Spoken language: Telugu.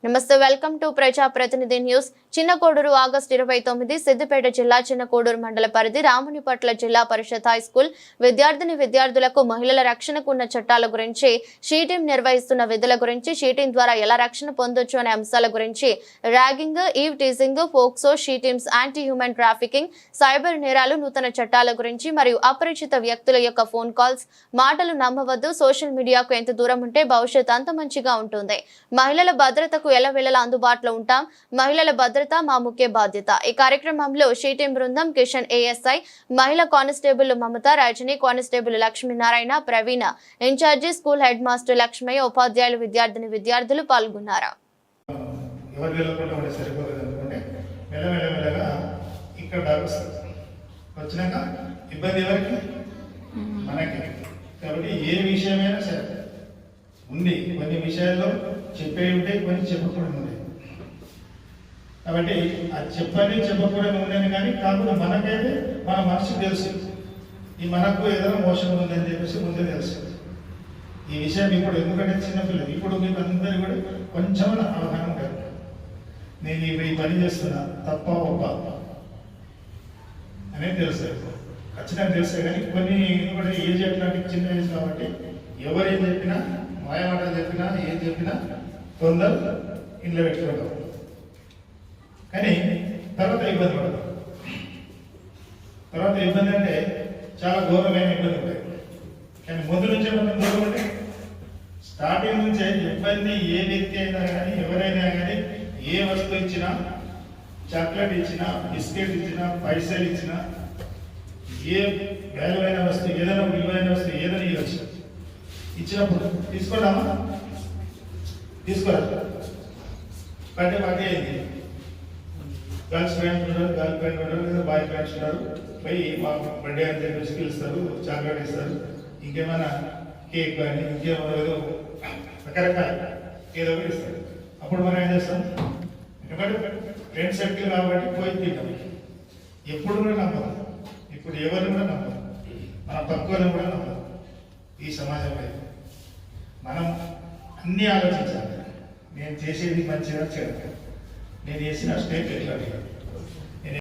నమస్తే, వెల్కమ్ టు ప్రజా ప్రతినిధి న్యూస్. చిన్నకోడూరు ఆగస్టు 29 సిద్దిపేట జిల్లా చిన్నకోడూరు మండల పరిధి రామునిపట్ల జిల్లా పరిషత్ హై స్కూల్ విద్యార్థులకు మహిళల రక్షణకు ఉన్న చట్టాల గురించి షీటింగ్ నిర్వహిస్తున్న విధుల గురించి, షీటింగ్ ద్వారా ఎలా రక్షణ పొందొచ్చు అనే అంశాల గురించి, ragging, eve teasing, POCSO, sheetings, anti human trafficking, cyber నేరాలు, నూతన చట్టాల గురించి మరియు అపరిచిత వ్యక్తుల యొక్క ఫోన్ కాల్స్, మాటలు నమ్మవద్దు, సోషల్ మీడియాకు ఎంత దూరం ఉంటే భవిష్యత్ అంత మంచిగా ఉంటుంది, మహిళల భద్రతకు ఎలా వేళలా అందుబాటులో ఉంటాం, మహిళల భద్రత మా ముఖ్య బాధ్యత. ఈ కార్యక్రమంలో షీటింగ్ బృందం కిషన్ ఏఎస్ఐ, మహిళా constable Mamatha, Rajani, constable Lakshminarayana, Praveena, in charge school head master Lakshmaiah, ఉపాధ్యాయులు, విద్యార్థులు పాల్గొన్నారు. కాబట్టి ఏ విషయమైనా సరే ఉంది, కొన్ని విషయాల్లో చెప్పే ఉంటాయి, కొన్ని చెప్పకూడదు ఉంటాయి. కాబట్టి అది చెప్పకూడదు ఉండేది, కానీ కాకుండా మనకైతే మన మనసుకు తెలుసు ఈ మనకు ఏదైనా మోసం ఉందని చెప్పేసి ముందే తెలుసు. ఈ విషయం ఇప్పుడు ఎందుకంటే చిన్నపిల్లలు, ఇప్పుడు మీకు అందరూ కూడా కొంచెం అవగాహన ఉంటారు. నేను ఈ పని చేస్తున్నా తప్ప ఒప్ప అనేది తెలుసు, ఖచ్చితంగా తెలుసు. కానీ కొన్ని కూడా ఏజ్ అట్లాంటి చిన్న ఏజ్ కాబట్టి ఎవరు ఏం చెప్పినా, మాయమాటలు చెప్పినా, ఏం చెప్పినా కొందరు ఇంట్లో పెట్టుకుంటాం, కానీ తర్వాత ఇబ్బంది పడతాం. తర్వాత ఇబ్బంది అంటే చాలా ఘోరమైన ఇబ్బంది ఉంటాయి. కానీ ముందు నుంచే మనం దూరం ఉంటే స్టార్టింగ్ నుంచే ఇబ్బంది ఏ వ్యక్తి అయినా కానీ, ఎవరైనా కానీ, ఏ వస్తువు ఇచ్చినా, చాక్లెట్ ఇచ్చినా, బిస్కెట్ ఇచ్చినా, పైసలు ఇచ్చినా, ఏ వాల్యువైన వస్తువు, ఏదైనా విలువైన వస్తువు ఏదైనా ఇవ్వచ్చు. ఇచ్చినప్పుడు తీసుకోరామా, తీసుకోరా. బర్త్డే అయింది, గర్ల్స్ ఫ్రెండ్స్ ఉన్నారు, గర్ల్ ఫ్రెండ్ ఉన్నారు, లేదా బాయ్ ఫ్రెండ్స్ ఉన్నారు, పోయి మా బర్త్డే అని చెప్పేసి పిలుస్తారు, చాక్లెట్ ఇస్తారు, ఇంకేమైనా కేక్ కానీ ఇంకేమైనా ఏదో రకరకాల ఏదో ఒకటి ఇస్తారు. అప్పుడు మనం ఏం చేస్తాం, ఎందుకంటే ఫ్రెండ్ సర్కిల్ కాబట్టి పోయి తింటాం. ఎప్పుడు కూడా నమ్మదు, ఇప్పుడు ఎవరిని కూడా నమ్మదు, మన పక్కువని కూడా నమ్మదు. ఈ సమాజంలో మనం అన్నీ ఆలోచించాలి. నేను చేసేది మంచిగా చెడు, నేను చేసిన స్టేట్ ఎట్లా